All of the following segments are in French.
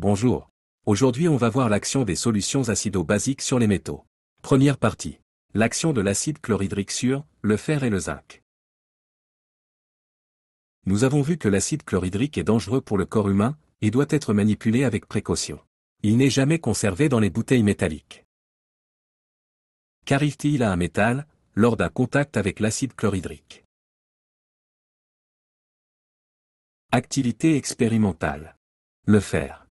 Bonjour. Aujourd'hui on va voir l'action des solutions acido-basiques sur les métaux. Première partie. L'action de l'acide chlorhydrique sur le fer et le zinc. Nous avons vu que l'acide chlorhydrique est dangereux pour le corps humain, et doit être manipulé avec précaution. Il n'est jamais conservé dans les bouteilles métalliques. Qu'arrive-t-il à un métal, lors d'un contact avec l'acide chlorhydrique? Activité expérimentale. Le fer.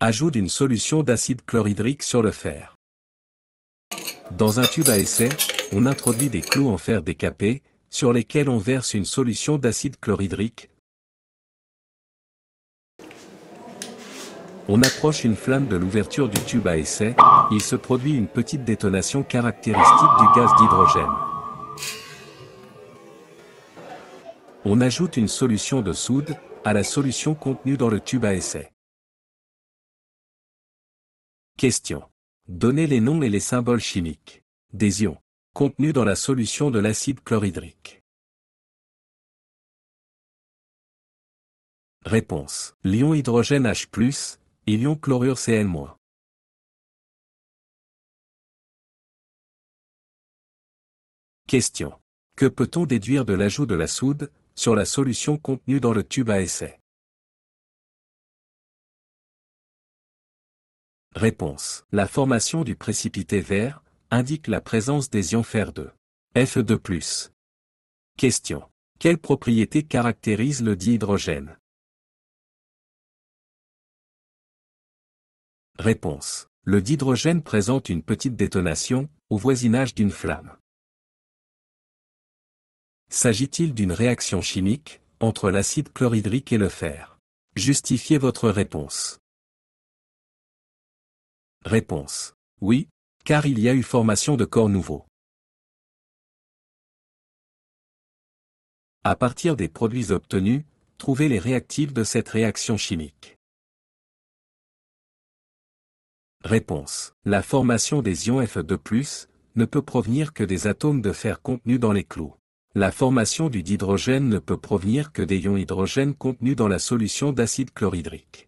Ajout d'une solution d'acide chlorhydrique sur le fer. Dans un tube à essai, on introduit des clous en fer décapés, sur lesquels on verse une solution d'acide chlorhydrique. On approche une flamme de l'ouverture du tube à essai, il se produit une petite détonation caractéristique du gaz d'hydrogène. On ajoute une solution de soude à la solution contenue dans le tube à essai. Question. Donnez les noms et les symboles chimiques des ions contenus dans la solution de l'acide chlorhydrique. Réponse. L'ion hydrogène H+, et l'ion chlorure Cl-. Question. Que peut-on déduire de l'ajout de la soude sur la solution contenue dans le tube à essai? Réponse. La formation du précipité vert indique la présence des ions Fer2, Fe2+. Question. Quelle propriété caractérise le dihydrogène? Réponse. Le dihydrogène présente une petite détonation au voisinage d'une flamme. S'agit-il d'une réaction chimique entre l'acide chlorhydrique et le fer? Justifiez votre réponse. Réponse. Oui, car il y a eu formation de corps nouveaux. À partir des produits obtenus, trouvez les réactifs de cette réaction chimique. Réponse. La formation des ions Fe2+, ne peut provenir que des atomes de fer contenus dans les clous. La formation du dihydrogène ne peut provenir que des ions hydrogène contenus dans la solution d'acide chlorhydrique.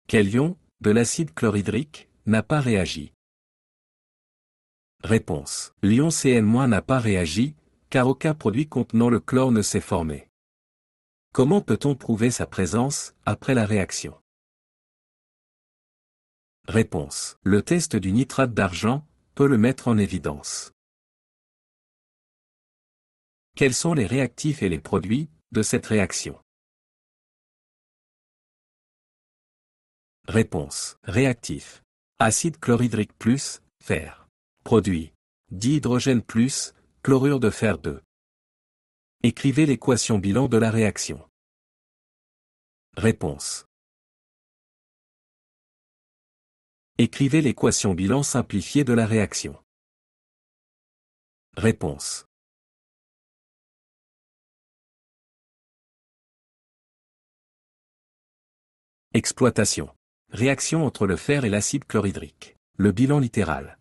Quel ion, de l'acide chlorhydrique, n'a pas réagi? Réponse. L'ion Cl- n'a pas réagi, car aucun produit contenant le chlore ne s'est formé. Comment peut-on prouver sa présence, après la réaction? Réponse. Le test du nitrate d'argent peut le mettre en évidence. Quels sont les réactifs et les produits de cette réaction? Réponse. Réactif. Acide chlorhydrique plus, fer. Produit. Dihydrogène plus, chlorure de fer 2. Écrivez l'équation bilan de la réaction. Réponse. Écrivez l'équation bilan simplifiée de la réaction. Réponse. Exploitation. Réaction entre le fer et l'acide chlorhydrique. Le bilan littéral.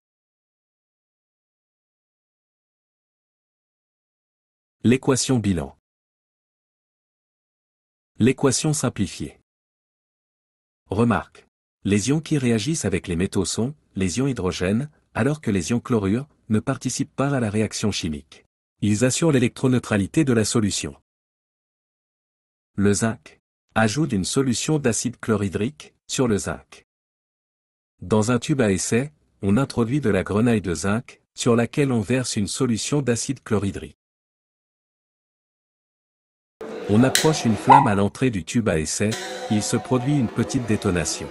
L'équation bilan. L'équation simplifiée. Remarque. Les ions qui réagissent avec les métaux sont les ions hydrogène, alors que les ions chlorure ne participent pas à la réaction chimique. Ils assurent l'électroneutralité de la solution. Le zinc. Ajout d'une solution d'acide chlorhydrique sur le zinc. Dans un tube à essai, on introduit de la grenaille de zinc, sur laquelle on verse une solution d'acide chlorhydrique. On approche une flamme à l'entrée du tube à essai, il se produit une petite détonation.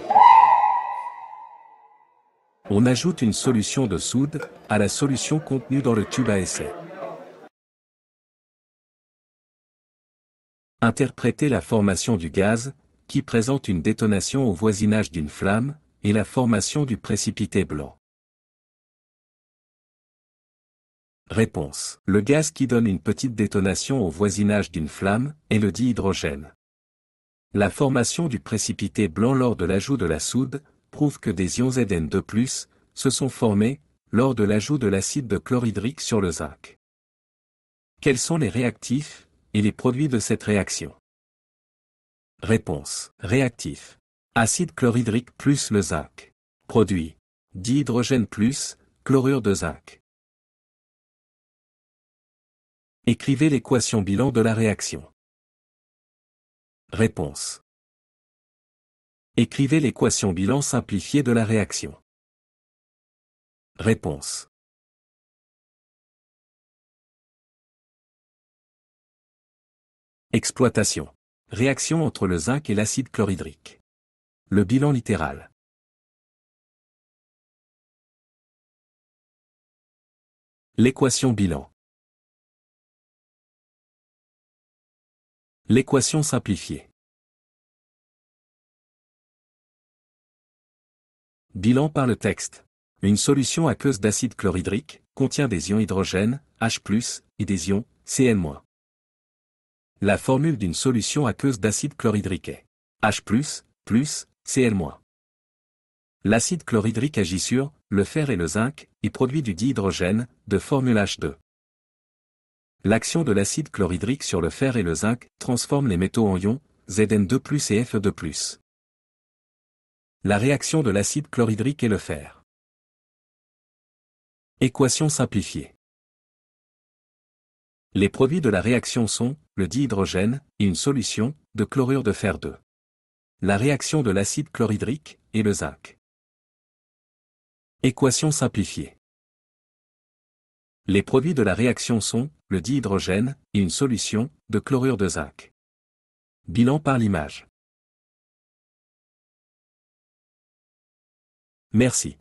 On ajoute une solution de soude à la solution contenue dans le tube à essai. Interprétez la formation du gaz, qui présente une détonation au voisinage d'une flamme, et la formation du précipité blanc. Réponse. Le gaz qui donne une petite détonation au voisinage d'une flamme est le dihydrogène. La formation du précipité blanc lors de l'ajout de la soude prouve que des ions Zn2+, se sont formés lors de l'ajout de l'acide chlorhydrique sur le zinc. Quels sont les réactifs et les produits de cette réaction. Réponse. Réactif. Acide chlorhydrique plus le zinc. Produit. Dihydrogène plus, chlorure de zinc. Écrivez l'équation bilan de la réaction. Réponse. Écrivez l'équation bilan simplifiée de la réaction. Réponse. Exploitation. Réaction entre le zinc et l'acide chlorhydrique. Le bilan littéral. L'équation bilan. L'équation simplifiée. Bilan par le texte. Une solution aqueuse d'acide chlorhydrique contient des ions hydrogène, H+, et des ions, Cn-. La formule d'une solution aqueuse d'acide chlorhydrique est H+, Cl-. L'acide chlorhydrique agit sur le fer et le zinc et produit du dihydrogène, de formule H2. L'action de l'acide chlorhydrique sur le fer et le zinc transforme les métaux en ions, Zn2+ et Fe2+. La réaction de l'acide chlorhydrique et le fer. Équation simplifiée. Les produits de la réaction sont le dihydrogène et une solution de chlorure de fer 2. La réaction de l'acide chlorhydrique et le zinc. Équation simplifiée. Les produits de la réaction sont le dihydrogène et une solution de chlorure de zinc. Bilan par l'image. Merci.